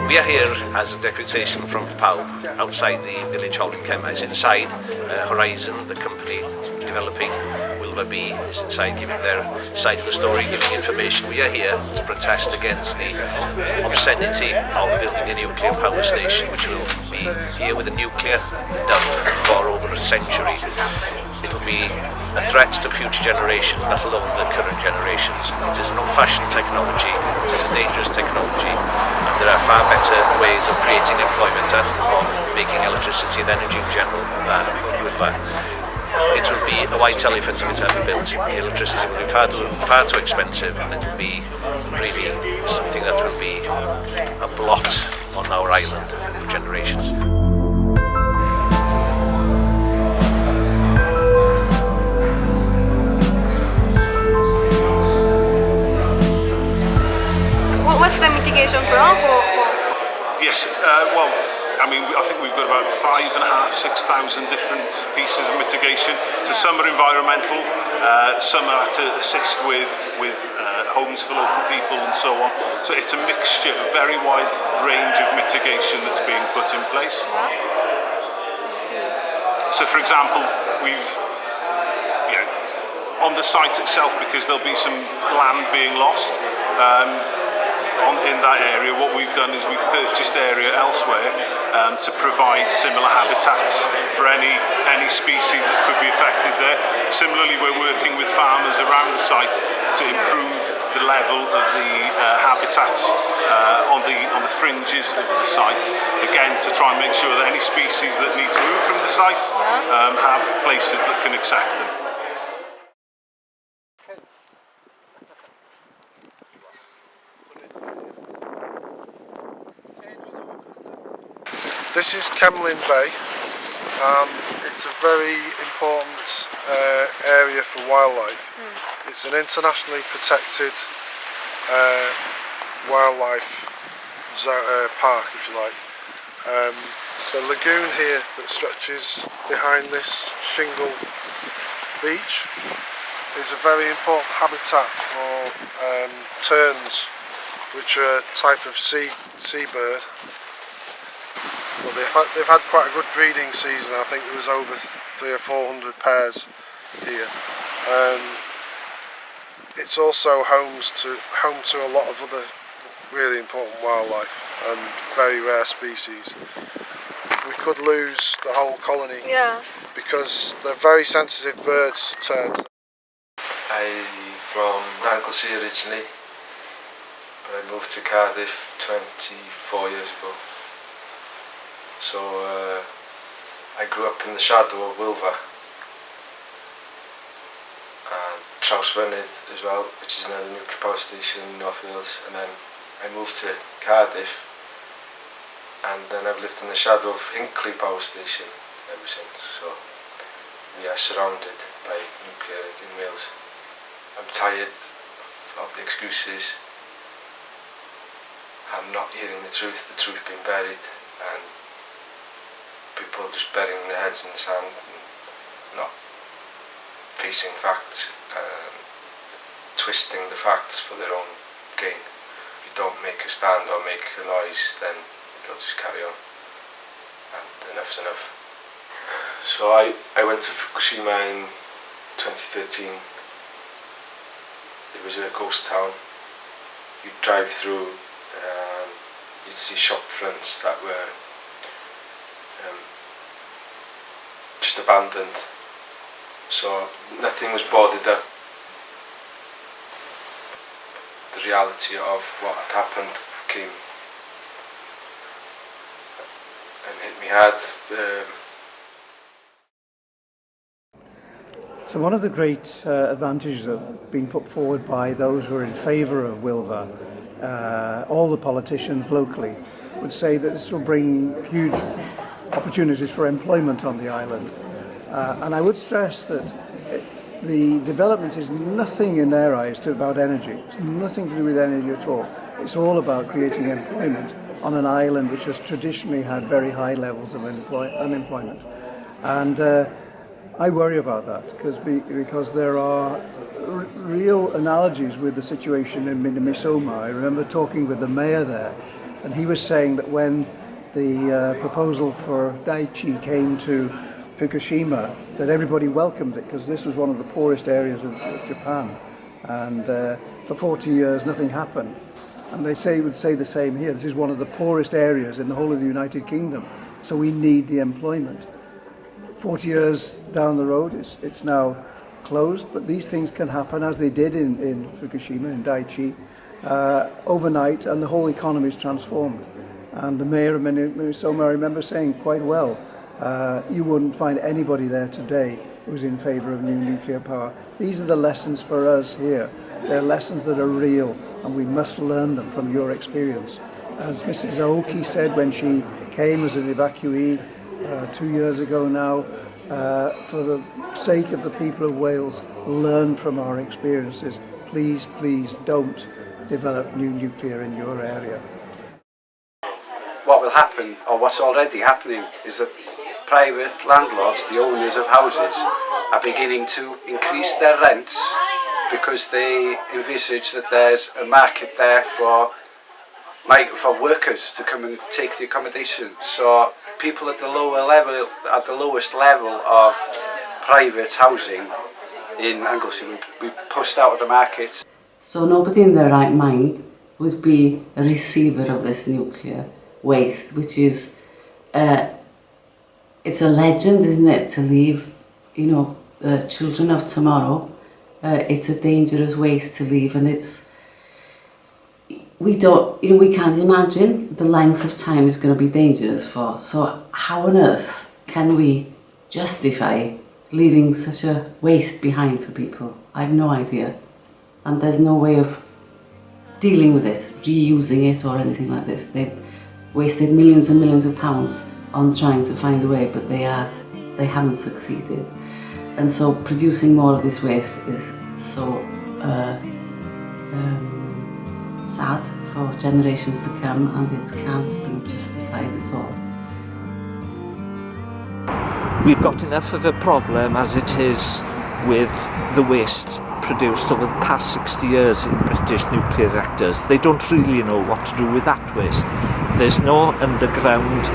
We are here as a deputation from pawb outside the village hall in Kemys. Inside, Horizon, the company developing Wylfa B, is inside giving their side of the story, giving information. We are here to protest against the obscenity of building a nuclear power station, which will be here with a nuclear done for over a century. It will be a threat to future generations, let alone the current generations. It is an old-fashioned technology, it is a dangerous technology, and there are far better ways of creating employment and of making electricity and energy in general than with that. It will be a white elephant if it's ever built. The electricity will be far too expensive, and it will be really something that will be a blot on our island for generations. What's the mitigation plan? Yes, well, I mean, I think we've got about 5,500 to 6,000 different pieces of mitigation. So some are environmental, some are to assist with homes for local people and so on. So it's a mixture, a very wide range of mitigation that's being put in place. So for example, we've, on the site itself, because there'll be some land being lost, in that area, what we've done is we've purchased area elsewhere to provide similar habitats for any species that could be affected there. Similarly, we're working with farmers around the site to improve the level of the habitats on the fringes of the site, again to try and make sure that any species that need to move from the site have places that can accept them. This is Kemlyn Bay. It's a very important area for wildlife. It's an internationally protected wildlife park, if you like. The lagoon here that stretches behind this shingle beach is a very important habitat for terns, which are a type of seabird. Well, they've had quite a good breeding season. I think there was over 300 or 400 pairs here. It's also home to a lot of other really important wildlife and very rare species. We could lose the whole colony because they're very sensitive birds, terns. I'm from Anglesey originally, but I moved to Cardiff 24 years ago. So I grew up in the shadow of Wylfa and Trawsfynydd as well, which is another nuclear power station in North Wales, and then I moved to Cardiff, and then I've lived in the shadow of Hinckley power station ever since. So we are surrounded by nuclear in Wales. I'm tired of the excuses. I'm not hearing the truth being buried, and people just burying their heads in the sand and not facing facts, twisting the facts for their own gain. If you don't make a stand or make a noise, then they'll just carry on, and enough's enough. So I went to Fukushima in 2013. It was a ghost town. You'd drive through, you'd see shop fronts that were just abandoned, so nothing was boarded up. The reality of what had happened came and hit me hard. So one of the great advantages that have been put forward by those who are in favour of Wylfa, all the politicians locally, would say that this will bring huge opportunities for employment on the island. And I would stress that the development is nothing in their eyes about energy. It's nothing to do with energy at all. It's all about creating employment on an island which has traditionally had very high levels of unemployment. And I worry about that because there are real analogies with the situation in Minnesota. I remember talking with the mayor there, And he was saying that when the proposal for Daiichi came to Fukushima, that everybody welcomed it because this was one of the poorest areas of Japan. And for 40 years, nothing happened. And they would say the same here. This is one of the poorest areas in the whole of the United Kingdom. So we need the employment. 40 years down the road, it's now closed, but these things can happen as they did in Fukushima, in Daiichi, overnight, and the whole economy is transformed. And the mayor of Minnesota, I remember saying quite well, you wouldn't find anybody there today who's in favour of new nuclear power. These are the lessons for us here. They're lessons that are real, and we must learn them from your experience. As Mrs. Aoki said when she came as an evacuee 2 years ago now, for the sake of the people of Wales, learn from our experiences. Please, please don't develop new nuclear in your area. What will happen, or what's already happening, is that private landlords, the owners of houses, are beginning to increase their rents because they envisage that there's a market there for workers to come and take the accommodation. So people at the lowest level of private housing in Anglesey will be pushed out of the market. So nobody in their right mind would be a receiver of this nuclear waste, which is it's a legend, isn't it, to leave, the children of tomorrow. It's a dangerous waste to leave, and we can't imagine the length of time it's going to be dangerous for. So how on earth can we justify leaving such a waste behind for people? I have no idea. And there's no way of dealing with it, reusing it or anything like this. They've wasted millions and millions of pounds on trying to find a way, but they haven't succeeded. And so producing more of this waste is so sad for generations to come, and it can't be justified at all. We've got enough of a problem as it is with the waste produced over the past 60 years in British nuclear reactors. They don't really know what to do with that waste. There's no underground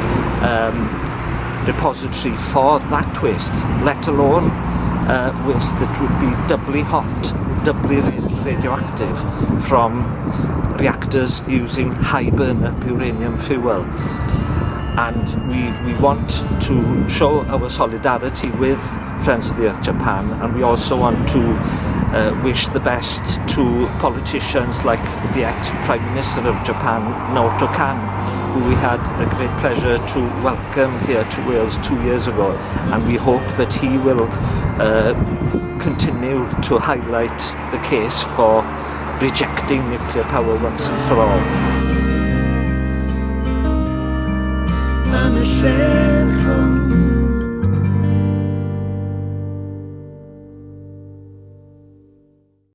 repository for that waste, let alone waste that would be doubly hot, doubly radioactive from reactors using high burn-up uranium fuel. And we want to show our solidarity with Friends of the Earth Japan, and we also want to wish the best to politicians like the ex-Prime Minister of Japan, Naoto Kan, who we had a great pleasure to welcome here to Wales 2 years ago, and we hope that he will continue to highlight the case for rejecting nuclear power once and for all. I'm ashamed.